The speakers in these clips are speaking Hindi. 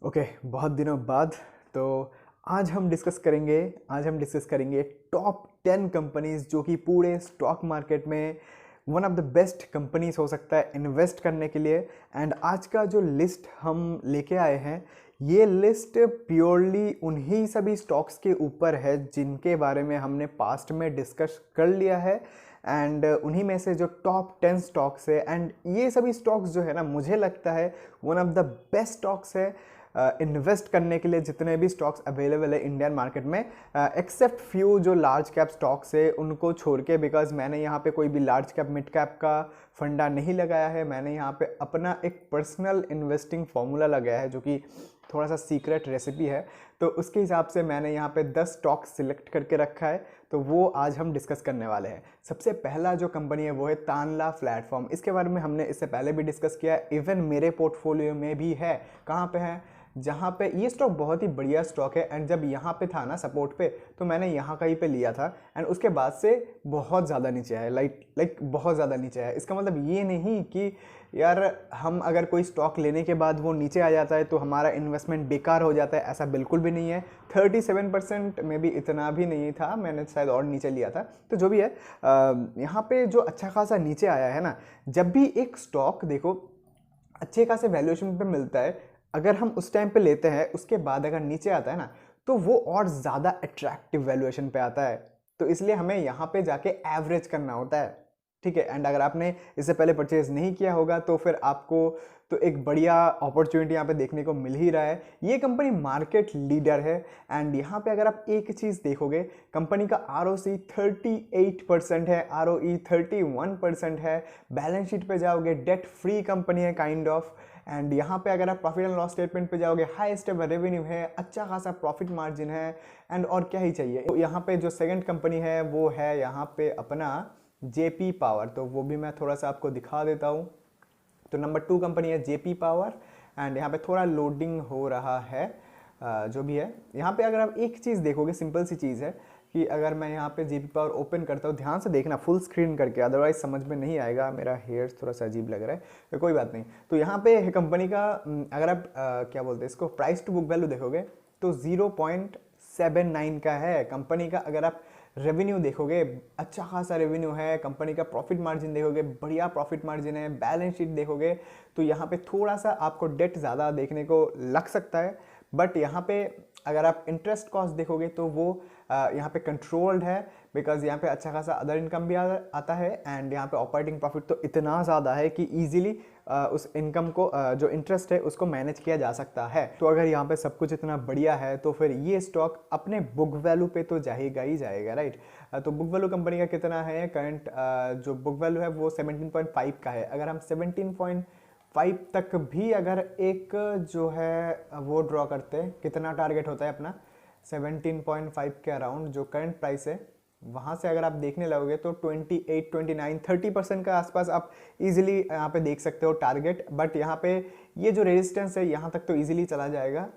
ओके, बहुत दिनों बाद। तो आज हम डिस्कस करेंगे टॉप 10 कंपनीज जो कि पूरे स्टॉक मार्केट में one of the best companies हो सकता है इन्वेस्ट करने के लिए। एंड आज का जो लिस्ट हम लेके आए हैं, ये लिस्ट प्योरली उन्हीं सभी स्टॉक्स के ऊपर है जिनके बारे में हमने पास्ट में डिस्कस कर लिया है। एंड उन्हीं में से जो टॉप 10 स्टॉक्स है, एंड ये सभी स्टॉक्स जो है ना, मुझे लगता है one of the best stocks है इन्वेस्ट करने के लिए। जितने भी स्टॉक्स अवेलेबल है इंडियन मार्केट में, एक्सेप्ट फ्यू जो लार्ज कैप स्टॉक्स है उनको छोड़ के, बिकॉज मैंने यहाँ पे कोई भी लार्ज कैप मिड कैप का फंडा नहीं लगाया है। मैंने यहाँ पे अपना एक पर्सनल इन्वेस्टिंग फॉर्मूला लगाया है जो कि थोड़ा सा सीक्रेट रेसिपी है। तो उसके हिसाब से मैंने यहाँ पे 10 स्टॉक सिलेक्ट करके रखा है, तो वो आज हम डिस्कस करने वाले हैं। सबसे पहला जो कंपनी है वो है तानला प्लेटफॉर्म। इसके बारे में हमने इससे पहले भी डिस्कस किया है, इवन मेरे पोर्टफोलियो में भी है। कहाँ पे है? जहाँ पे ये स्टॉक बहुत ही बढ़िया स्टॉक है। एंड जब यहाँ पे था ना सपोर्ट पे, तो मैंने यहाँ कहीं पे लिया था, एंड उसके बाद से बहुत ज़्यादा नीचे है। लाइक बहुत ज़्यादा नीचे है। इसका मतलब ये नहीं कि यार हम अगर कोई स्टॉक लेने के बाद वो नीचे आ जाता है तो हमारा इन्वेस्टमेंट बेकार हो जाता है, ऐसा बिल्कुल भी नहीं है। 37% में भी इतना भी नहीं था, मैंने शायद और नीचे लिया था। तो जो भी है, यहाँ पे जो अच्छा खासा नीचे आया है ना, जब भी एक स्टॉक देखो अच्छे खासे वैल्यूएशन पे मिलता है, अगर हम उस टाइम पे लेते हैं, उसके बाद अगर नीचे आता है ना, तो वो और ज़्यादा अट्रैक्टिव वैल्यूएशन पे आता है। तो इसलिए हमें यहाँ पे जाके एवरेज करना होता है, ठीक है। एंड अगर आपने इससे पहले परचेज नहीं किया होगा तो फिर आपको तो एक बढ़िया अपॉर्चुनिटी यहाँ पे देखने को मिल ही रहा है। ये कंपनी मार्केट लीडर है। एंड यहाँ पे अगर आप एक चीज़ देखोगे, कंपनी का ROC 38% है, ROE 31% है। बैलेंस शीट पे जाओगे, डेट फ्री कंपनी है काइंड ऑफ। एंड यहाँ पे अगर आप प्रॉफिट एंड लॉस स्टेटमेंट पे जाओगे, हाईएस्ट एवर रेवेन्यू है, अच्छा खासा प्रॉफिट मार्जिन है, एंड और क्या ही चाहिए। तो यहाँ पे जो सेकंड कंपनी है वो है यहाँ पे अपना JP पावर। तो वो भी मैं थोड़ा सा आपको दिखा देता हूँ। तो नंबर 2 कंपनी है JP पावर। एंड यहाँ पे थोड़ा लोडिंग हो रहा है, जो भी है। यहाँ पे अगर आप एक चीज़ देखोगे, सिंपल सी चीज़ है कि अगर मैं यहाँ पे JP पावर ओपन करता हूँ, ध्यान से देखना फुल स्क्रीन करके, अदरवाइज समझ में नहीं आएगा। मेरा हेयर थोड़ा सा अजीब लग रहा है, तो कोई बात नहीं। तो यहाँ पे कंपनी का अगर आप क्या बोलते हैं इसको, प्राइस टू बुक वैल्यू देखोगे तो 0.79 का है कंपनी का। अगर आप रेवेन्यू देखोगे, अच्छा खासा रेवेन्यू है कंपनी का। प्रॉफिट मार्जिन देखोगे, बढ़िया प्रॉफिट मार्जिन है। बैलेंस शीट देखोगे तो यहाँ पे थोड़ा सा आपको डेट ज़्यादा देखने को लग सकता है, बट यहाँ पे अगर आप इंटरेस्ट कॉस्ट देखोगे तो वो यहाँ पे कंट्रोल्ड है, बिकॉज यहाँ पे अच्छा खासा अदर इनकम भी आता है। एंड यहाँ पे ऑपरेटिंग प्रॉफिट तो इतना ज़्यादा है कि ईजिली उस इनकम को जो इंटरेस्ट है उसको मैनेज किया जा सकता है। तो अगर यहाँ पे सब कुछ इतना बढ़िया है तो फिर ये स्टॉक अपने बुक वैल्यू पे तो जाएगा ही जाएगा, राइट। तो बुक वैल्यू कंपनी का कितना है करंट? जो बुक वैल्यू है वो 17.5 का है। अगर हम 17.5 तक भी अगर एक जो है वो ड्रॉ करते हैं, कितना टारगेट होता है अपना 17.5 के अराउंड जो करंट प्राइस है, वहाँ से अगर आप देखने लगोगे तो 28, 29, 30% का आसपास आप इजीली यहाँ पे देख सकते हो टारगेट। बट यहाँ पे ये जो रेजिस्टेंस है यहाँ तक तो इजीली चला जाएगा,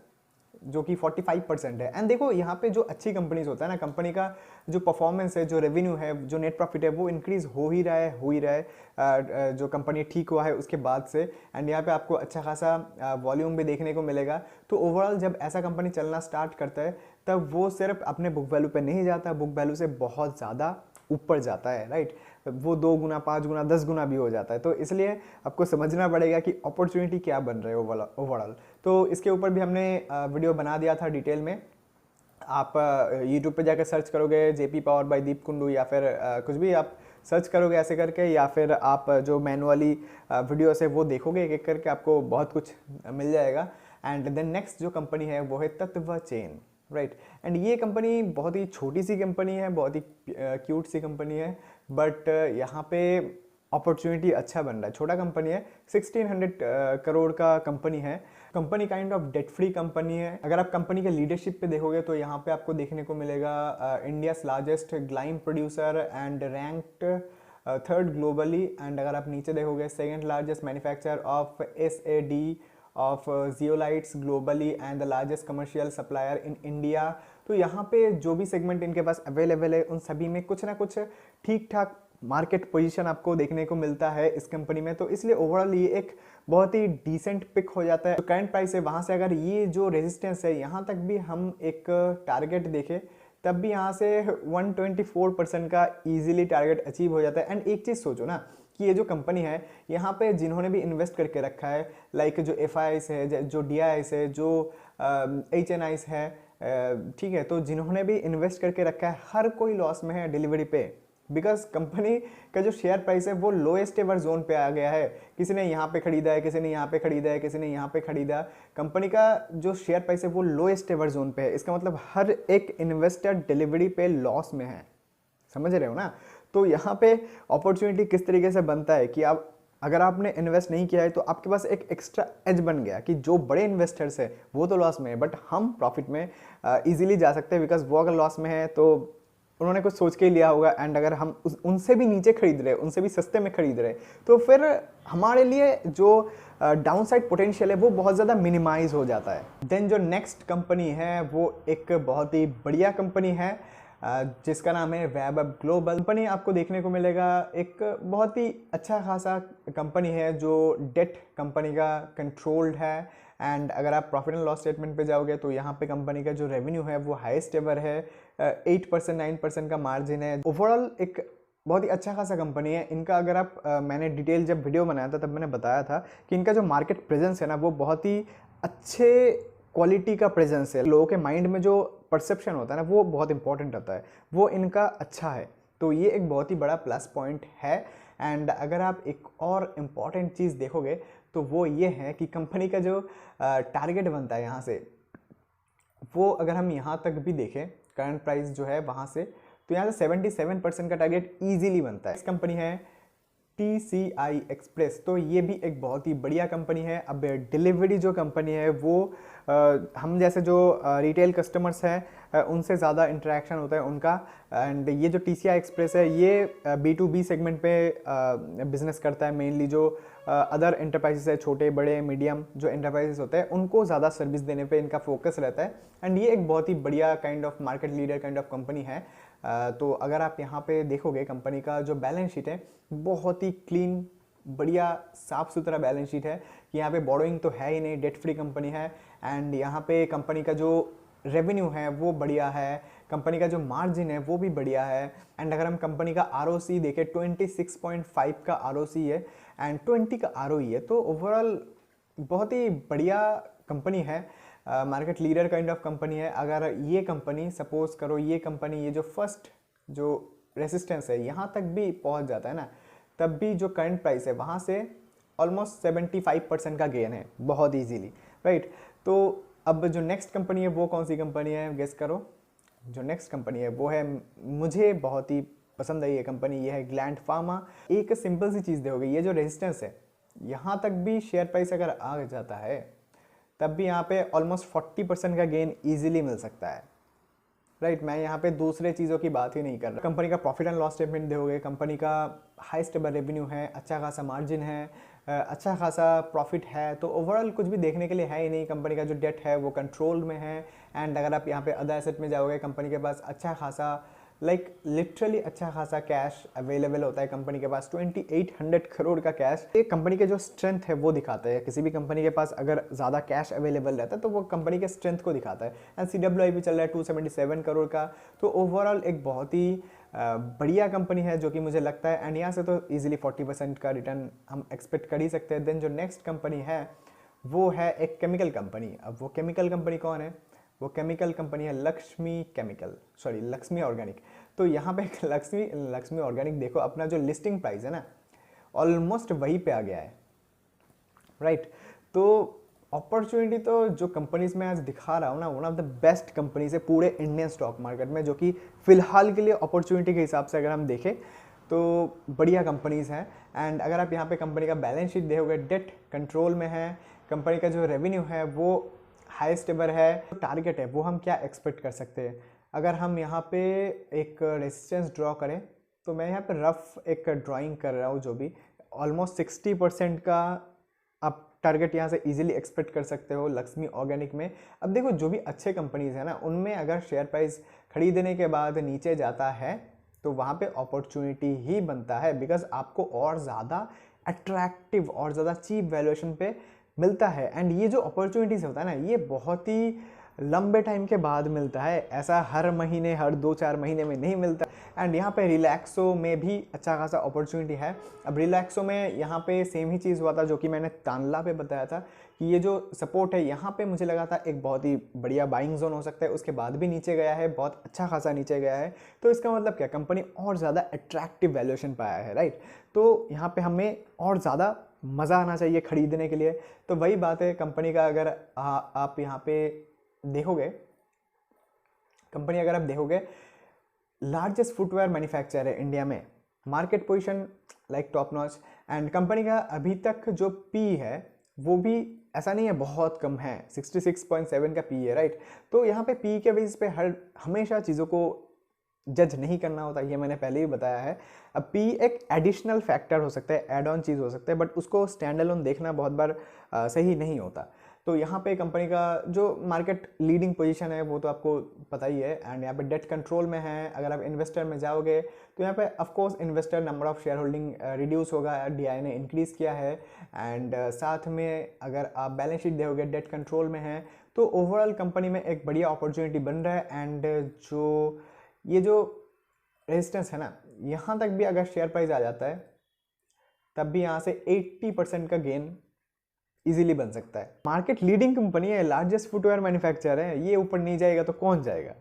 जो कि 45% है। एंड देखो यहाँ पे जो अच्छी कंपनीज होता है ना, कंपनी का जो परफॉर्मेंस है, जो रेवेन्यू है, जो नेट प्रॉफिट है, वो इंक्रीज हो ही रहा है जो कंपनी ठीक हुआ है उसके बाद से। एंड यहाँ पे आपको अच्छा खासा वॉल्यूम भी देखने को मिलेगा। तो ओवरऑल जब ऐसा कंपनी चलना स्टार्ट करता है तब वो सिर्फ अपने बुक वैल्यू पे नहीं जाता, बुक वैल्यू से बहुत ज़्यादा ऊपर जाता है, राइट। वो 2 गुना, 5 गुना, 10 गुना भी हो जाता है। तो इसलिए आपको समझना पड़ेगा कि अपॉर्चुनिटी क्या बन रही है ओवरऑल। तो इसके ऊपर भी हमने वीडियो बना दिया था डिटेल में। आप यूट्यूब पे जाकर सर्च करोगे JP पावर बाय दीप कुंडू, या फिर कुछ भी आप सर्च करोगे ऐसे करके, या फिर आप जो मैनुअली वीडियोस है वो देखोगे एक एक करके, आपको बहुत कुछ मिल जाएगा। एंड देन नेक्स्ट जो कंपनी है वो है तत्व चेन, राइट। एंड ये कंपनी बहुत ही छोटी सी कंपनी है, बहुत ही क्यूट सी कंपनी है, बट यहाँ पे अपॉर्चुनिटी अच्छा बन रहा है। छोटा कंपनी है, 1600 करोड़ का कंपनी है। Company kind of debt free company है। अगर आप कंपनी के लीडरशिप पे देखोगे तो यहाँ पे आपको देखने को मिलेगा India's largest glyme producer and ranked third globally. And अगर आप नीचे देखोगे, second largest manufacturer of SAD of zeolites globally and the largest commercial supplier in India. तो यहाँ पे जो भी सेगमेंट इनके पास अवेलेबल है उन सभी में कुछ ना कुछ ठीक ठाक मार्केट पोजीशन आपको देखने को मिलता है इस कंपनी में, तो इसलिए ओवरऑल ये एक बहुत ही डिसेंट पिक हो जाता है। तो करंट प्राइस है वहाँ से अगर ये जो रेजिस्टेंस है यहाँ तक भी हम एक टारगेट देखें तब भी यहाँ से 124% का इजीली टारगेट अचीव हो जाता है। एंड एक चीज़ सोचो ना कि ये जो कंपनी है यहाँ पे जिन्होंने भी इन्वेस्ट करके रखा है, लाइक जो एफ है, जो डी है, जो HNI है, ठीक है, तो जिन्होंने भी इन्वेस्ट करके रखा है हर कोई लॉस में है डिलीवरी पे, बिकॉज कंपनी का जो शेयर प्राइस है वो लोएस्ट एवर जोन पे आ गया है। किसी ने यहाँ पे खरीदा है, किसी ने यहाँ पे खरीदा है, किसी ने यहाँ पे खरीदा। कंपनी का जो शेयर प्राइस है वो लोएस्ट एवर जोन पे है। इसका मतलब हर एक इन्वेस्टर डिलीवरी पे लॉस में है, समझ रहे हो ना। तो यहाँ पे अपॉर्चुनिटी किस तरीके से बनता है कि आप अगर आपने इन्वेस्ट नहीं किया है तो आपके पास एक एक्स्ट्रा एज बन गया कि जो बड़े इन्वेस्टर्स है वो तो लॉस में है बट हम प्रॉफिट में इजीली जा सकते हैं, बिकॉज वो अगर लॉस में है तो उन्होंने कुछ सोच के ही लिया होगा। एंड अगर हम उनसे भी नीचे खरीद रहे, उनसे भी सस्ते में खरीद रहे, तो फिर हमारे लिए जो डाउन साइड पोटेंशियल है वो बहुत ज़्यादा मिनिमाइज हो जाता है। देन जो नेक्स्ट कंपनी है वो एक बहुत ही बढ़िया कंपनी है जिसका नाम है वैबहब ग्लोबल। कंपनी आपको देखने को मिलेगा एक बहुत ही अच्छा खासा कंपनी है जो डेट कंपनी का कंट्रोल्ड है। एंड अगर आप प्रॉफिट एंड लॉस स्टेटमेंट पे जाओगे तो यहाँ पे कंपनी का जो रेवेन्यू है वो हाईएस्ट एवर है, 8% 9% का मार्जिन है। ओवरऑल एक बहुत ही अच्छा खासा कंपनी है इनका। अगर आप मैंने डिटेल जब वीडियो बनाया था तब मैंने बताया था कि इनका जो मार्केट प्रेजेंस है ना वो बहुत ही अच्छे क्वालिटी का प्रेजेंस है। लोगों के माइंड में जो परसेप्शन होता है ना वो बहुत इंपॉर्टेंट होता है, वो इनका अच्छा है, तो ये एक बहुत ही बड़ा प्लस पॉइंट है। एंड अगर आप एक और इम्पॉर्टेंट चीज़ देखोगे तो वो ये है कि कंपनी का जो टारगेट बनता है यहाँ से, वो अगर हम यहाँ तक भी देखें करंट प्राइस जो है वहाँ से, तो यहाँ से 77% का टारगेट ईजिली बनता है। इस कंपनी है TCI एक्सप्रेस, तो ये भी एक बहुत ही बढ़िया कंपनी है। अब डिलीवरी जो कंपनी है वो हम जैसे जो रिटेल कस्टमर्स हैं उनसे ज़्यादा इंटरेक्शन होता है उनका। एंड ये जो TCI एक्सप्रेस है ये B2B सेगमेंट पे बिजनेस करता है मेनली। जो अदर एंटरप्राइजेस है, छोटे बड़े मीडियम जो एंटरप्राइजेस होते हैं उनको ज़्यादा सर्विस देने पे इनका फोकस रहता है। एंड ये एक बहुत ही बढ़िया kind of market leader kind of company है। तो अगर आप यहाँ पे देखोगे कंपनी का जो बैलेंस शीट है बहुत ही क्लीन, बढ़िया साफ सुथरा बैलेंस शीट है कि यहाँ पे बोरोइंग तो है ही नहीं, डेट फ्री कंपनी है। एंड यहाँ पे कंपनी का जो रेवेन्यू है वो बढ़िया है, कंपनी का जो मार्जिन है वो भी बढ़िया है। एंड अगर हम कंपनी का ROC देखें 26.5 का ROC है एंड 20 का ROE है, तो ओवरऑल बहुत ही बढ़िया कंपनी है, market leader kind of company है। अगर ये कंपनी सपोज करो ये कंपनी ये जो फर्स्ट जो रेसिस्टेंस है यहाँ तक भी पहुँच जाता है ना, तब भी जो करंट प्राइस है वहाँ से ऑलमोस्ट 75% का गेन है बहुत ईजीली, राइट। तो अब जो नेक्स्ट कंपनी है वो कौन सी कंपनी है गेस करो। जो नेक्स्ट कंपनी है वो है, मुझे बहुत ही पसंद आई ये कंपनी, ये है ग्लैंड फार्मा। एक सिंपल सी चीज़ देखोगे, ये जो रेजिस्टेंस है यहाँ तक भी शेयर प्राइस अगर आ जाता है तब भी यहाँ पे ऑलमोस्ट 40% का गेन इजीली मिल सकता है, राइट। मैं यहाँ पे दूसरे चीज़ों की बात ही नहीं कर रहा। कंपनी का प्रॉफिट एंड लॉस स्टेटमेंट देखोगे, कंपनी का हाईएस्ट एवर रेवेन्यू है, अच्छा खासा मार्जिन है, अच्छा खासा प्रॉफिट है, तो ओवरऑल कुछ भी देखने के लिए है ही नहीं। कंपनी का जो डेट है वो कंट्रोल में है। एंड अगर आप यहाँ पे अदर एसेट में जाओगे, कंपनी के पास अच्छा खासा लिटरली अच्छा खासा कैश अवेलेबल होता है। कंपनी के पास 2800 करोड़ का कैश। ये कंपनी के जो स्ट्रेंथ है वो दिखाता है। किसी भी कंपनी के पास अगर ज़्यादा कैश अवेलेबल रहता है तो वो कंपनी के स्ट्रेंथ को दिखाता है। एंड CWI भी चल रहा है 277 करोड़ का, तो ओवरऑल एक बहुत ही बढ़िया कंपनी है जो कि मुझे लगता है। एंड यहाँ से तो ईजिली 40% का रिटर्न हम एक्सपेक्ट कर ही सकते हैं। देन जो नेक्स्ट कंपनी है वो है एक केमिकल कंपनी। अब वो केमिकल कंपनी कौन है? वो केमिकल कंपनी है लक्ष्मी ऑर्गेनिक। तो यहाँ पे लक्ष्मी ऑर्गेनिक देखो, अपना जो लिस्टिंग प्राइस है ना ऑलमोस्ट वहीं पे आ गया है, राइट। तो अपॉर्चुनिटी तो जो कंपनीज में आज दिखा रहा हूँ ना, one of the best companies है पूरे इंडियन स्टॉक मार्केट में, जो कि फिलहाल के लिए अपॉर्चुनिटी के हिसाब से अगर हम देखें तो बढ़िया कंपनीज हैं। एंड अगर आप यहाँ पे कंपनी का बैलेंस शीट देखोगे, डेट कंट्रोल में है, कंपनी का जो रेवेन्यू है वो हाईएस्ट एवर है। टारगेट है वो हम क्या एक्सपेक्ट कर सकते हैं? अगर हम यहाँ पे एक रेजिस्टेंस ड्रॉ करें, तो मैं यहाँ पे रफ एक ड्राइंग कर रहा हूँ, जो भी ऑलमोस्ट 60% का आप टारगेट यहाँ से इजीली एक्सपेक्ट कर सकते हो लक्ष्मी ऑर्गेनिक में। अब देखो जो भी अच्छे कंपनीज है ना, उनमें अगर शेयर प्राइस खरीदने के बाद नीचे जाता है तो वहाँ पे अपॉर्चुनिटी ही बनता है, बिकॉज आपको और ज़्यादा अट्रैक्टिव और ज़्यादा चीप वैल्यूएशन पे मिलता है। एंड ये जो अपॉर्चुनिटीज़ होता है ना, ये बहुत ही लंबे टाइम के बाद मिलता है, ऐसा हर महीने हर 2-4 महीने में नहीं मिलता। एंड यहाँ पे रिलैक्सो में भी अच्छा खासा अपॉर्चुनिटी है। अब रिलैक्सो में यहाँ पे सेम ही चीज़ हुआ था जो कि मैंने तानला पे बताया था कि ये जो सपोर्ट है यहाँ पे मुझे लगा था एक बहुत ही बढ़िया बाइंग जोन हो सकता है, उसके बाद भी नीचे गया है, बहुत अच्छा खासा नीचे गया है। तो इसका मतलब क्या, कंपनी और ज़्यादा अट्रैक्टिव वैल्यूएशन पाया है, राइट। तो यहाँ पे हमें और ज़्यादा मज़ा आना चाहिए खरीदने के लिए। तो वही बात है कंपनी का, अगर आप यहाँ पे देखोगे, कंपनी अगर आप देखोगे लार्जेस्ट फुटवेयर मैन्युफैक्चरर है इंडिया में, market position like top notch. And company का अभी तक जो पी है वो भी ऐसा नहीं है बहुत कम है, 66.7 का पी है, राइट। तो यहाँ पे पी के बेसिस पे हमेशा चीज़ों को जज नहीं करना होता, ये मैंने पहले ही बताया है। अब पी एक एडिशनल फैक्टर हो सकता है, एड ऑन चीज़ हो सकता है, बट उसको स्टैंड अलोन देखना बहुत बार सही नहीं होता। तो यहाँ पे कंपनी का जो मार्केट लीडिंग पोजीशन है वो तो आपको पता ही है। एंड यहाँ पे डेट कंट्रोल में है। अगर आप इन्वेस्टर में जाओगे तो यहाँ पे of course investor number of share holding reduce होगा, डीआई ने इंक्रीज़ किया है। एंड साथ में अगर आप बैलेंस शीट देखोगे डेट कंट्रोल में है, तो ओवरऑल कंपनी में एक बढ़िया अपॉर्चुनिटी बन रहा है। एंड ये जो रेजिस्टेंस है ना, यहाँ तक भी अगर शेयर प्राइस आ जाता है तब भी यहाँ से 80% का गेन इजीली बन सकता है। मार्केट लीडिंग कंपनी है, लार्जेस्ट फुटवेयर मैन्युफैक्चर है, ये ऊपर नहीं जाएगा तो कौन जाएगा,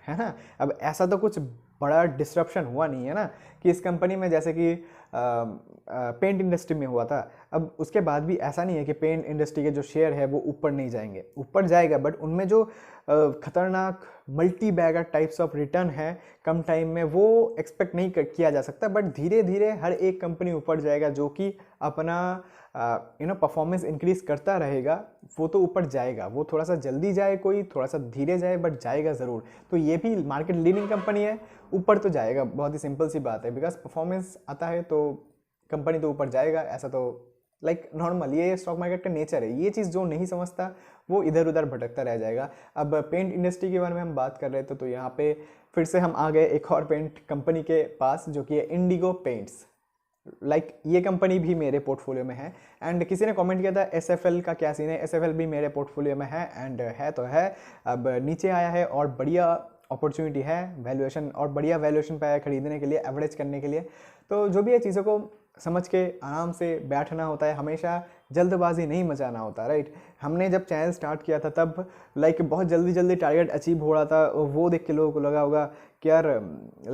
है ना। अब ऐसा तो कुछ बड़ा डिस्ट्रप्शन हुआ नहीं है ना कि इस कंपनी में जैसे कि पेंट इंडस्ट्री में हुआ था। अब उसके बाद भी ऐसा नहीं है कि पेंट इंडस्ट्री के जो शेयर है वो ऊपर नहीं जाएंगे, ऊपर जाएगा, बट उनमें जो खतरनाक multi bagger types of return है कम टाइम में, वो एक्सपेक्ट नहीं किया जा सकता। बट धीरे धीरे हर एक कंपनी ऊपर जाएगा जो कि अपना परफॉर्मेंस इंक्रीज करता रहेगा, वो तो ऊपर जाएगा। वो थोड़ा सा जल्दी जाए, कोई थोड़ा सा धीरे जाए, बट जाएगा ज़रूर। तो ये भी मार्केट लीडिंग कंपनी है, ऊपर तो जाएगा, बहुत ही सिंपल सी बात है। बिकॉज परफॉर्मेंस आता है तो कंपनी तो ऊपर जाएगा, ऐसा तो लाइक नॉर्मल, ये स्टॉक मार्केट का नेचर है। ये चीज़ जो नहीं समझता वो इधर उधर भटकता रह जाएगा। अब पेंट इंडस्ट्री के बारे में हम बात कर रहे थे, तो यहाँ पे फिर से हम आ गए एक और पेंट कंपनी के पास जो कि है इंडिगो पेंट्स। ये कंपनी भी मेरे पोर्टफोलियो में है। एंड किसी ने कमेंट किया था SFL का क्या सीन है, SFL भी मेरे पोर्टफोलियो में है। एंड है तो है, अब नीचे आया है और बढ़िया अपॉर्चुनिटी है, वैल्यूएशन और बढ़िया वैल्यूएशन पाया खरीदने के लिए, एवरेज करने के लिए। तो जो भी है चीज़ों को समझ के आराम से बैठना होता है, हमेशा जल्दबाजी नहीं मचाना होता, राइट। हमने जब चैनल स्टार्ट किया था तब बहुत जल्दी जल्दी टारगेट अचीव हो रहा था, वो देख के लोगों को लगा होगा कि यार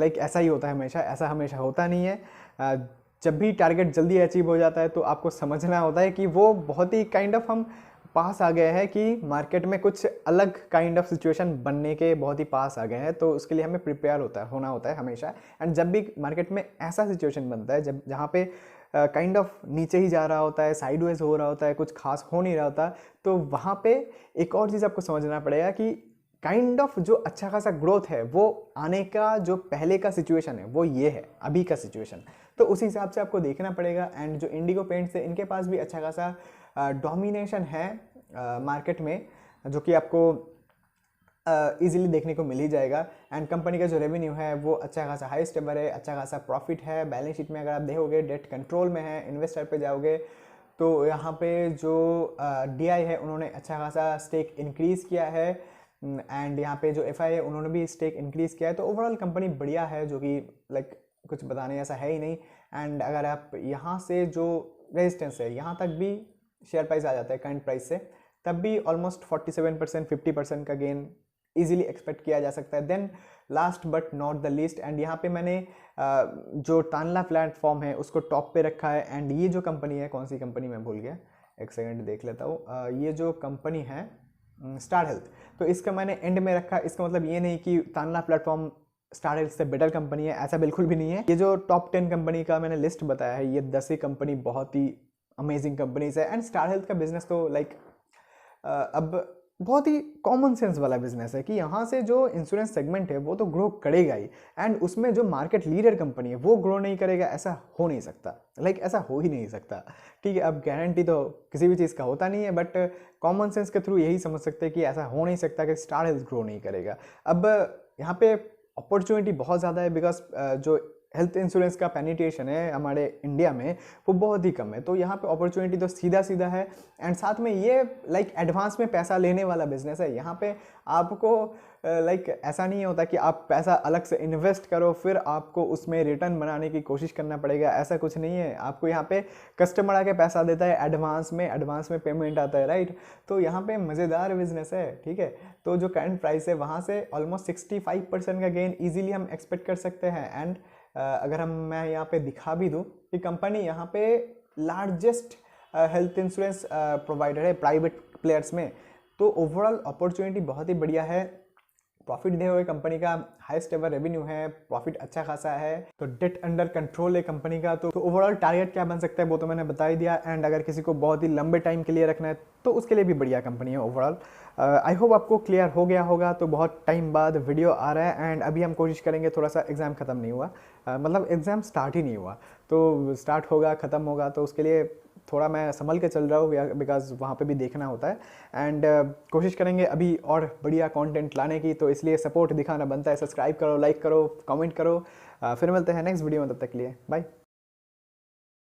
ऐसा ही होता है हमेशा, ऐसा हमेशा होता नहीं है। जब भी टारगेट जल्दी अचीव हो जाता है तो आपको समझना होता है कि वो बहुत ही काइंड ऑफ हम पास आ गए हैं, कि मार्केट में कुछ अलग काइंड ऑफ सिचुएशन बनने के बहुत ही पास आ गए हैं। तो उसके लिए हमें प्रिपेयर होना होता है हमेशा। एंड जब भी मार्केट में ऐसा सिचुएशन बनता है जहाँ पे काइंड ऑफ नीचे ही जा रहा होता है, साइडवेज हो रहा होता है, कुछ खास हो नहीं रहा होता, तो वहाँ पे एक और चीज़ आपको समझना पड़ेगा कि काइंड ऑफ जो अच्छा खासा ग्रोथ है वो आने का जो पहले का सिचुएशन है वो ये है, अभी का सिचुएशन। तो उस हिसाब से आपको देखना पड़ेगा। एंड जो इंडिगो पेंट्स है, इनके पास भी अच्छा खासा डोमिनेशन है मार्केट में, जो कि आपको इजीली देखने को मिल ही जाएगा। एंड कंपनी का जो रेवेन्यू है वो अच्छा खासा हाई स्टेबल है, अच्छा खासा प्रॉफिट है। बैलेंस शीट में अगर आप देखोगे डेट कंट्रोल में है। इन्वेस्टर पे जाओगे तो यहाँ पे जो DI है उन्होंने अच्छा खासा स्टेक इंक्रीज़ किया है। एंड यहाँ पे जो FI है उन्होंने भी स्टेक इंक्रीज़ किया है। तो ओवरऑल कंपनी बढ़िया है, जो कि कुछ बताने जैसा है ही नहीं। एंड अगर आप यहाँ से जो रेजिस्टेंस है यहाँ तक भी शेयर प्राइस आ जाता है करंट प्राइस से, तब भी ऑलमोस्ट 47% 50% का गेन इजीली एक्सपेक्ट किया जा सकता है। Then last but not the least, and यहाँ पे मैंने जो तानला प्लेटफॉर्म है उसको टॉप पे रखा है। एंड ये जो कंपनी है, कौन सी कंपनी मैं भूल गया, एक सेकंड देख लेता हूँ। ये जो कंपनी है स्टार हेल्थ, तो इसका मैंने एंड में रखा। इसका मतलब ये नहीं कि तानला प्लेटफॉर्म स्टार हेल्थ से बेटर कंपनी है, ऐसा बिल्कुल भी नहीं है। ये जो टॉप 10 कंपनी का मैंने लिस्ट बताया है, ये 10 ही कंपनी बहुत ही अमेजिंग कंपनीज है। एंड स्टार हेल्थ का बिजनेस तो अब बहुत ही कॉमन सेंस वाला बिजनेस है कि यहाँ से जो इंश्योरेंस सेगमेंट है वो तो ग्रो करेगा ही। एंड उसमें जो मार्केट लीडर कंपनी है वो ग्रो नहीं करेगा, ऐसा हो नहीं सकता। ऐसा हो ही नहीं सकता, ठीक है। अब गारंटी तो किसी भी चीज़ का होता नहीं है, बट कॉमन सेंस के थ्रू यही समझ सकते हैं कि ऐसा हो नहीं सकता कि स्टार हेल्थ ग्रो नहीं करेगा। अब यहाँ पे अपॉर्चुनिटी बहुत ज़्यादा है, बिकॉज जो हेल्थ इंश्योरेंस का पेनिट्रेशन है हमारे इंडिया में वो बहुत ही कम है। तो यहाँ पे अपॉर्चुनिटी तो सीधा सीधा है, एंड साथ में ये लाइक एडवांस में पैसा लेने वाला बिजनेस है। यहाँ पे आपको लाइक ऐसा नहीं होता कि आप पैसा अलग से इन्वेस्ट करो फिर आपको उसमें रिटर्न बनाने की कोशिश करना पड़ेगा, ऐसा कुछ नहीं है। आपको यहाँ पे कस्टमर आके पैसा देता है एडवांस में पेमेंट आता है, राइट। तो यहाँ पे मज़ेदार बिजनेस है, ठीक है। तो जो करंट प्राइस है वहाँ से ऑलमोस्ट 65% का गेन ईजिली हम एक्सपेक्ट कर सकते हैं। एंड अगर मैं यहाँ पे दिखा भी दूँ कि कंपनी यहाँ पे लार्जेस्ट हेल्थ इंश्योरेंस प्रोवाइडर है प्राइवेट प्लेयर्स में, तो ओवरऑल अपॉर्चुनिटी बहुत ही बढ़िया है। प्रॉफिट दे हुए कंपनी का हाईएस्ट एवर रेवेन्यू है, प्रॉफिट अच्छा खासा है, तो डेट अंडर कंट्रोल है कंपनी का। तो ओवरऑल टारगेट क्या बन सकता है वो तो मैंने बता ही दिया। एंड अगर किसी को बहुत ही लंबे टाइम के लिए रखना है तो उसके लिए भी बढ़िया कंपनी है ओवरऑल। आई होप आपको क्लियर हो गया होगा। तो बहुत टाइम बाद वीडियो आ रहा है एंड अभी हम कोशिश करेंगे, थोड़ा सा एग्ज़ाम ख़त्म नहीं हुआ, मतलब एग्ज़ाम स्टार्ट ही नहीं हुआ, तो स्टार्ट होगा ख़त्म होगा, तो उसके लिए थोड़ा मैं संभल के चल रहा हूँ बिकॉज वहाँ पे भी देखना होता है। एंड कोशिश करेंगे अभी और बढ़िया कंटेंट लाने की, तो इसलिए सपोर्ट दिखाना बनता है। सब्सक्राइब करो, लाइक करो, कमेंट करो। फिर मिलते हैं नेक्स्ट वीडियो में, तब तक के लिए बाय।